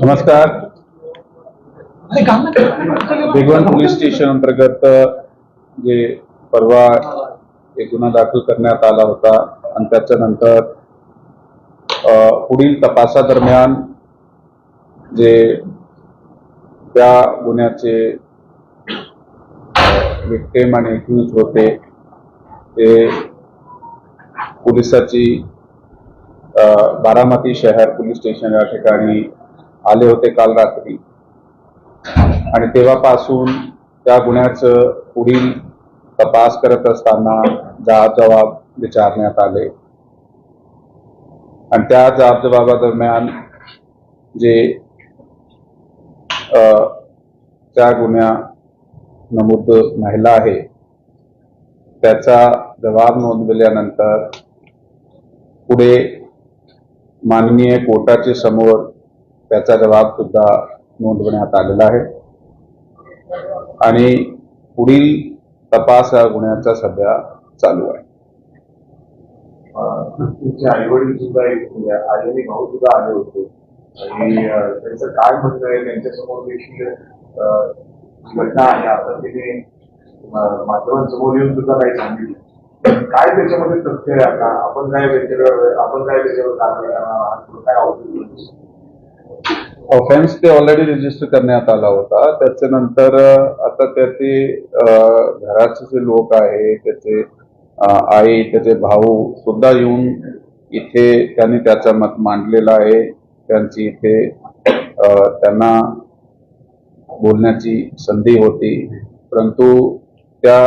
नमस्कार. Bhigwan police station अंतर्गत जे परवा एक गुन्हा दाखल करण्यात आला होता आणि त्याच्यानंतर पुढील तपासादरम्यान जे त्या गुन्ह्याचे विक्टिम आणि एक्यूज होते ते पोलिसाची बारामती शहर पोलीस स्टेशन या ठिकाणी आले होते काल रात्री आणि तेव्हापासून त्या गुन्ह्याचं पुढील तपास करत असताना जबाब विचारण्यात आले आणि त्या जबाबादरम्यान जे त्या गुन्ह्या नमूद महिला आहे त्याचा जबाब नोंदविल्यानंतर पुढे माननीय कोर्टाचे समोर त्याचा जबाब सुद्धा नोंदवण्यात आलेला आहे आणि पुढील तपास या गुन्ह्याचा सध्या चालू आहे. आई वडील सुद्धा आई आणि भाऊ सुद्धा आले होते आणि त्यांचं काय म्हणणं आहे त्यांच्यासमोर देखील घटना आहे आता तिने माध्यमांसमोर येऊन सुद्धा काही सांगितलं. काय त्याच्यामध्ये तथ्य आहे आता आपण काय त्याच्यावर कारवाई करणार आहात काय ऑफेन्स ते ऑलरेडी रजिस्टर करण्यात आला होता. त्याच्यानंतर आता त्याचे घराचे जे लोक आहे त्याचे आई त्याचे भाऊ सुद्धा येऊन इथे त्यांनी त्याचा मत मांडलेला आहे. त्यांची इथे त्यांना बोलण्याची संधी होती परंतु त्या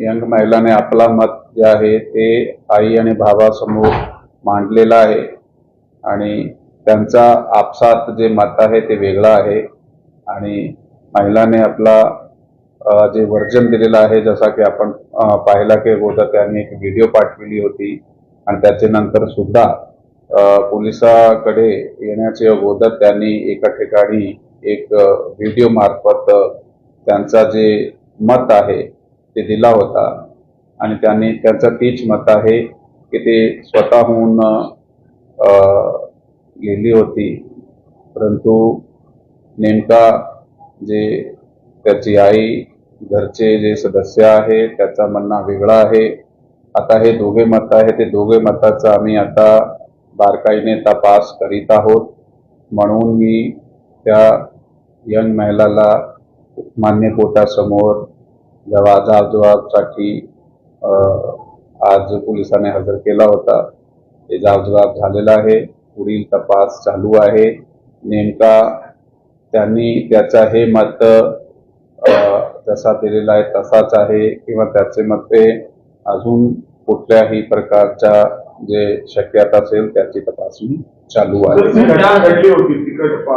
यंग महिलाने आपला मत जे आहे ते आई आणि भावासमोर मांडलेला आहे आणि त्यांचा आपसात जे मत आहे ते वेगळं आहे आणि महिलाने आपला जे वर्जन दिलेलं आहे जसा की आपण पाहिला की अगोदर त्यांनी एक व्हिडिओ पाठवली होती आणि त्याच्यानंतर सुद्धा पोलिसाकडे येण्याचे अगोदर त्यांनी एका ठिकाणी एक व्हिडिओ मार्फत त्यांचा जे मत आहे ते दिला होता आणि त्यांनी त्यांचा तीच मत आहे की ते स्वतःहून लिहिली होती परंतु नेमका जे त्याची आई घरचे जे सदस्य आहे त्याचा म्हणणं वेगळा आहे. आता हे दोघे मत आहे ते दोघे मताचा आम्ही आता बारकाईने तपास करीत आहोत म्हणून मी त्या यंग महिलाला मान्य कोर्टासमोर जबाबसाठी आज पोलिसांनी हजर केला होता. ते जबाब झालेला आहे. पुढील तपास चालू आहे. नेमका त्यांनी त्याचा हे मत जसा दिलेला आहे तसाच आहे किंवा त्याचे मते अजून कुठल्याही प्रकारच्या जे शक्यता असेल त्याची तपासणी चालू आहे. घडली होती तिखट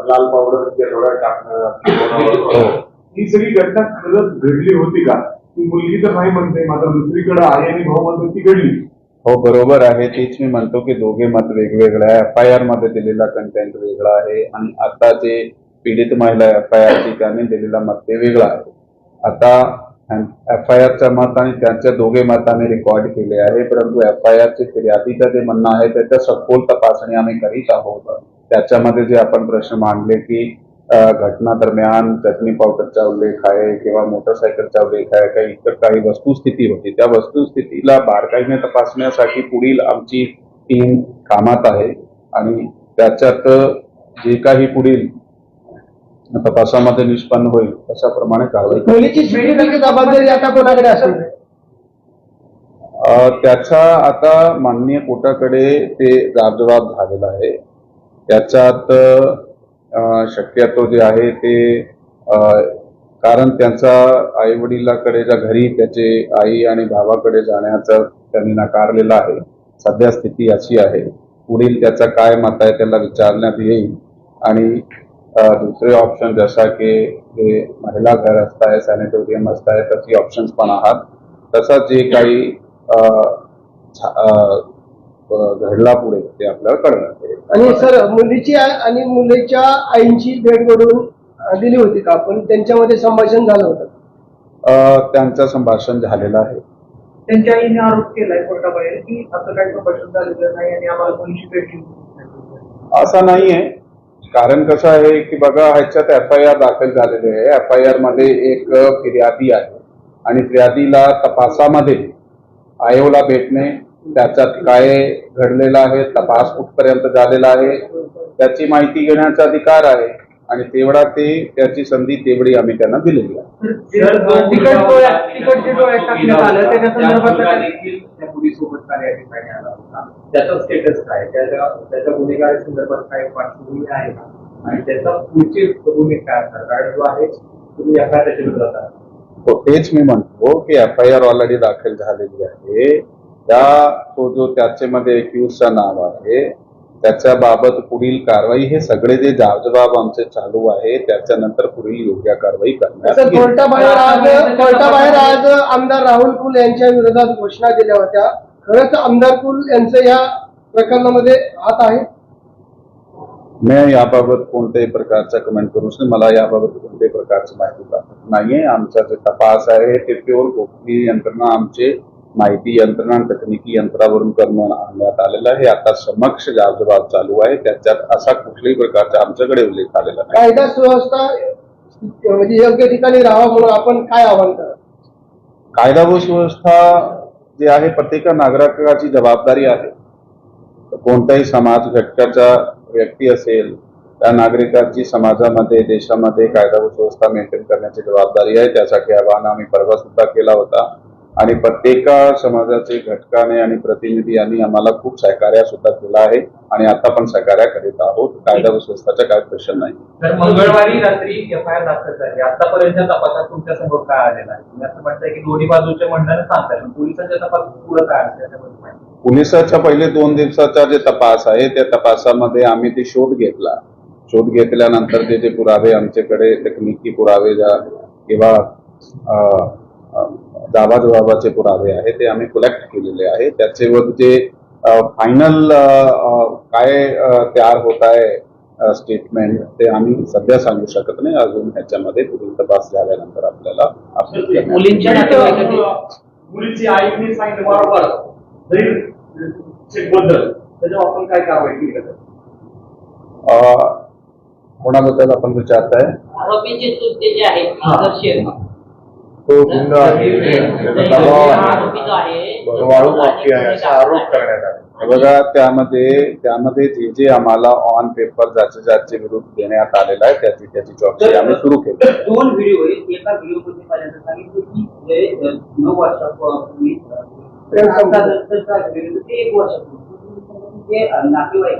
लाल पावडर टाकणं ही सगळी घटना खरंच घडली होती का? ती मुलगी तर नाही म्हणते मात्र दुसरीकडे आई आणि भाऊ म्हणते ती घडली. हो बरोबर आहे. तीच मी म्हणतो की दोघे मत वेगवेगळे आहे. FIR मध्ये दिलेला कंटेंट वेगळा आहे आणि आता जे पीडित महिला FIR ची त्यांनी दिलेला मत ते वेगळा आहे. आता FIRचं मत आणि त्यांच्या दोघे मत आम्ही रेकॉर्ड केले आहे परंतु FIRचे फिर्यादीचं जे म्हणणं आहे त्याच्या सखोल तपासणी आम्ही करीत आहोत. त्याच्यामध्ये जे आपण प्रश्न मांडले की घटना दरम्यान चटणी पावडरचा उल्लेख आहे किंवा मोटरसायकलचा उल्लेख आहे काही इतर काही वस्तुस्थिती होती त्या वस्तुस्थितीला बारकाईने तपासण्यासाठी पुढील आमची टीम कामात आहे आणि त्याच्यात जे काही पुढील तपासामध्ये निष्पन्न होईल तशाप्रमाणे कारवाई. मुलीची जबाबदारी आता कोणाकडे असेल? त्याचा आता माननीय कोर्टाकडे ते जबाब झालेला आहे. त्याच्यात शक्यतो जे आहे ते कारण त्यांचा आई वडिलांकडेच्या घरी त्याचे आई आणि भावाकडे जाण्याचा त्यांनी नाकारलेला आहे. सध्या स्थिती अशी आहे. पुढील त्याचा काय मत आहे त्याला विचारण्यात येईल आणि दुसरे ऑप्शन जसा की जे महिला घर असताय सॅनिटोरियम असताय तशी ऑप्शन्स पण आहात तसा जे काही घडला पुढे ते आपल्याला करण्यात येईल. आणि सर मुलीची आणि मुलीच्या आईंची भेट घडवून दिली होती का? पण त्यांच्यामध्ये संभाषण झालं होतं? त्यांचं संभाषण झालेलं आहे. त्यांच्या आईने आरोप केलाय कोर्टाबाहेर की असं काही संभाषण झालेलं नाही आणि आम्हाला कोणीशी भेटली नाही. असं नाहीये. कारण कसं आहे की बघा, ह्याच्यात FIR दाखल झालेली आहे. FIR मध्ये एक फिर्यादी आहे आणि फिर्यादीला तपासामध्ये आयोला भेटणे, त्याच्यात काय घडलेलं आहे, तपास कुठपर्यंत झालेला आहे, त्याची माहिती घेण्याचा अधिकार आहे आणि तेवढा त्याची संधी तेवढी आम्ही त्यांना दिलेली आहे. तिकट जे डोळ्यात टाकण्यात आलं त्याच्या संदर्भात देखील त्या मुलीसोबत काय या ठिकाणी आला होता, त्याचा स्टेटस काय, त्याच्या गुन्हेगारी संदर्भात काय पार्श्वभूमी आहे का आणि त्याचा पुढची भूमिका काय असणार, कारण जो आहे तुम्ही एका त्याच्या विरोधात आहात. हो, तेच मी म्हणतो की FIR ऑलरेडी दाखल झालेली आहे. तो जो त्याच्यामध्ये एक्युजचा नाव आहे त्याच्या बाबत पुढील कारवाई, हे सगळे जे जबाब आमचे चालू आहे त्याच्यानंतर पुढील योग्य कारवाई करण्यात सर, येईल. कोर्टाबाहेर आज आमदार राहुल कुल यांच्या विरोधात घोषणा दिल्या होत्या. खरंच आमदार कुल यांचं या प्रकरणामध्ये हात आहे? मी याबाबत कोणत्याही प्रकारचा कमेंट करू शकतो. मला याबाबत कोणत्याही प्रकारची माहिती प्राप्त नाहीये. आमचा जे तपास आहे ते प्युअर गोपनीय यंत्रणा, आमचे माहिती यंत्रणा आणि तकनिकी यंत्रावरून करण्यात आलेलं आहे. आता समक्ष जबाब चालू आहे, त्याच्यात असा कुठल्याही प्रकारचा आमच्याकडे उल्लेख आलेला नाही. कायदा सुव्यवस्था म्हणजे योग्य ठिकाणी राहावं म्हणून आपण काय आवाहन करा? कायदा व सुव्यवस्था जी आहे प्रत्येक नागरिकाची जबाबदारी आहे. कोणत्याही समाज घटकाचा व्यक्ती असेल, त्या नागरिकाची समाजामध्ये, देशामध्ये कायदा व सुव्यवस्था मेंटेन करण्याची जबाबदारी आहे. त्यासाठी आवाहन आम्ही परवा सुद्धा केला होता आणि प्रत्येक समाजाचे घटकाने आणि प्रतिनिधी यांनी आम्हाला खूप सहकार्य सुद्धा केला आहे आणि आता पण सहकार्य करीत आहोत. कायदा व सुव्यवस्थेचा काय प्रश्न नाही. तर मंगळवारी रात्री FIR दाखल झाली. आतापर्यंत तपासात तुमच्या समोर काय आलेला आहे? तुम्ही असं म्हणताय की दोन्ही बाजूच्या म्हणणं सांगताय, पोलिसांच्या तपास पुढे काय आहे त्याच्यामध्ये माहिती? पोलिसाच्या पहिले 2 दिवसाचा जे तपास आहे त्या तपासामध्ये आम्ही ते शोध घेतल्यानंतर ते जे पुरावे आमच्याकडे, तकनिकी पुरावे किंवा जबाबाचे पुरावे आहे ते आम्ही कलेक्ट केलेले आहे. त्याच्यावर जे फायनल काय तयार होत आहे स्टेटमेंट, ते आम्ही सध्या सांगू शकत नाही. अजून ह्याच्यामध्ये पुढील तपास झाल्यानंतर आपल्याला अपडेट करण्यात येईल. मुलीची आईने सांगितलं वारंवार बद्दल त्याच्यावर आपण काय कारवाई केली? कोणाबद्दल आपण विचारताय? आरोपीचे सुद्धा जे आहेत आदर्श तो गुंड आहे, दबाव आहे, वाळू माफिया आहे असा आरोप करण्यात आला. बघा, त्यामध्ये जे आम्हाला ऑन पेपर ज्याचे विरुद्ध देण्यात आलेला आहे त्याची चौकशी आम्ही सुरू केली. 2 व्हिडिओ आहेत. एका व्हिडिओमध्ये पहिल्यांदा सांगितलं की जे 9 वर्षापूर्वी ते 1 वर्षापूर्वी ते नातेवाईक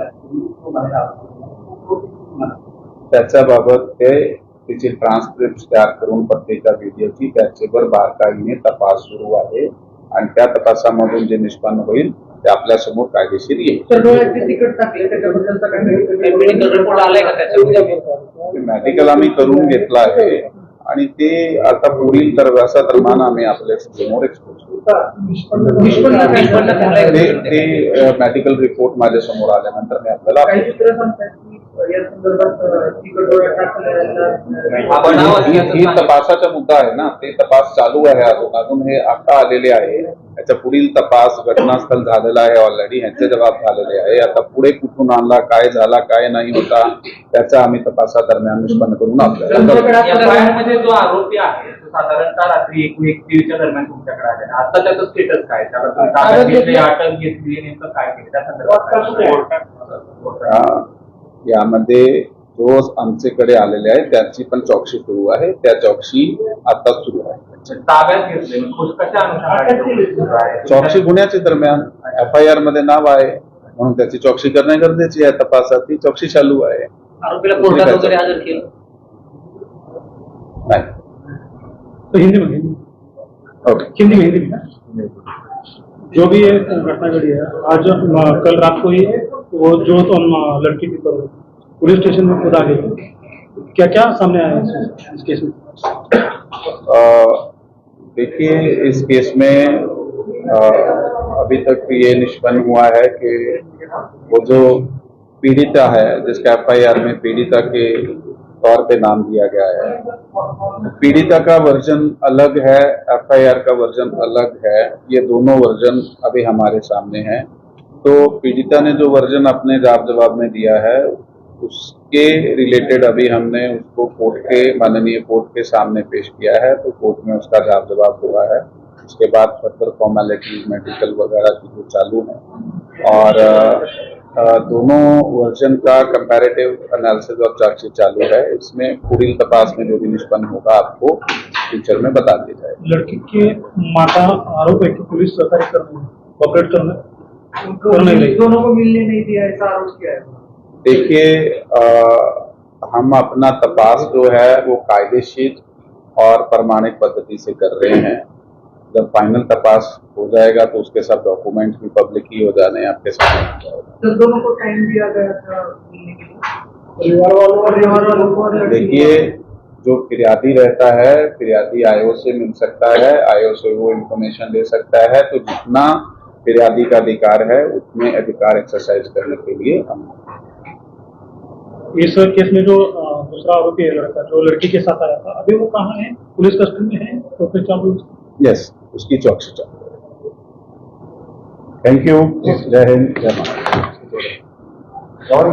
त्याच्याबाबत तिची ट्रान्सक्रिप्ट तयार करून प्रत्येक व्हिडिओची त्याच्यावर बारकाईने तपास सुरू आहे आणि त्या तपासामधून जे निष्पन्न होईल ते आपल्या समोर कायदेशीर येईल. तर डोळ्यात जे तिकट टाकले त्याच्याबद्दलचा काय मेडिकल रिपोर्ट आलाय का त्याच्यामध्ये? मेडिकल आम्ही करून घेतलं आहे आणि ते आता पुढील तरमान आम्ही आपल्या समोर एक्सपोज करू. ते मेडिकल रिपोर्ट माझ्या समोर आल्यानंतर मी आपल्याला काही सूत्र सांगतात की या संदर्भात तिकट डोळ्यात ही तपासाचा मुद्दा आहे ना, ते तपास चालू आहे. अजून हे आता आलेले आहे. याच्या पुढील तपास घटनास्थळ झालेला आहे ऑलरेडी, ह्याचे जबाब झालेले आहे. आता पुढे कुठून आणला, काय झाला, काय नाही होता, त्याचा आम्ही तपासादरम्यान निष्पन्न करून आपल्याला मध्ये जो आरोपी आहे तो साधारणतः रात्री 1:21 दरम्यान तुमच्याकडे आलेला. आता त्याचं स्टेटस काय? त्याला अटक घेतली, नेमकं काय केलं त्या संदर्भात? यामध्ये जो आमच्याकडे आलेले आहे त्याची पण चौकशी सुरू आहे. त्या चौकशी आता सुरू आहे. ताब्यात घेतले कशा अनुषंगाने? चौकशी गुन्ह्याच्या दरम्यान FIR मध्ये नाव आहे म्हणून त्याची चौकशी करणे गरजेची आहे. तपासात ती चौकशी चालू आहे. आरोपीला कोर्टात वगैरे हजर केलं नाही. हिंदी में जो भी ये घटना घटी है आज कल रात को ही वो जो तो लड़की की पुलिस स्टेशन में खुद आ गई. क्या क्या सामने आया इस केस में? देखिए, इस केस में अभी तक ये निष्पन्न हुआ है कि वो जो पीड़िता है, जिसका FIR में पीड़िता के तौर पे नाम दिया गया है। पीड़िता का वर्जन अलग है, एफआईआर का वर्जन अलग है। ये दोनों वर्जन अभी हमारे सामने हैं। तो पीड़िता ने जो वर्जन अपने जवाब में दिया है उसके रिलेटेड अभी हमने उसको माननीय कोर्ट के सामने पेश किया है। तो कोर्ट में उसका जवाब हुआ है। उसके बाद फर्दर फॉर्मेलिटीज मेडिकल वगैरह की जो चालू है और दोनों वर्जन का कंपैरेटिव एनालिसिस और चार्जशीट चालू है। इसमें पूरी तपास में जो भी निष्पन्न होगा आपको फ्यूचर में बता दिया जाएगा। लड़की की माता आरोप है कि पुलिस सहकारी कॉपरेट करने कर नहीं रही। दोनों को मिलने नहीं दिया, ऐसा आरोप किया है। देखिए, हम अपना तपास जो है वो कायदेशीर और प्रमाणिक पद्धति से कर रहे हैं। जब फाइनल तपास हो जाएगा तो उसके सब डॉक्यूमेंट्स भी पब्लिक ही हो जाने आपके सामने। तो दोनों को टाइम दिया गया था मिलने के लिए, परिवार वालों को और देखिए, जो फिरियादी रहता है, फिरियादी आईओ से मिल सकता है, आईओ से वो इंफॉर्मेशन ले सकता है। तो जितना फिरियादी का अधिकार है उतने अधिकार एक्सरसाइज करने के लिए हम इस केस में जो दूसरा आरोपी है लड़का जो लड़की के साथ आया था, अभी वो कहाँ है? पुलिस कस्टडी में है? तो फिर चालू यस, उसकी चौकसी चालू है। Thank you. जय हिंद, जय भारत। और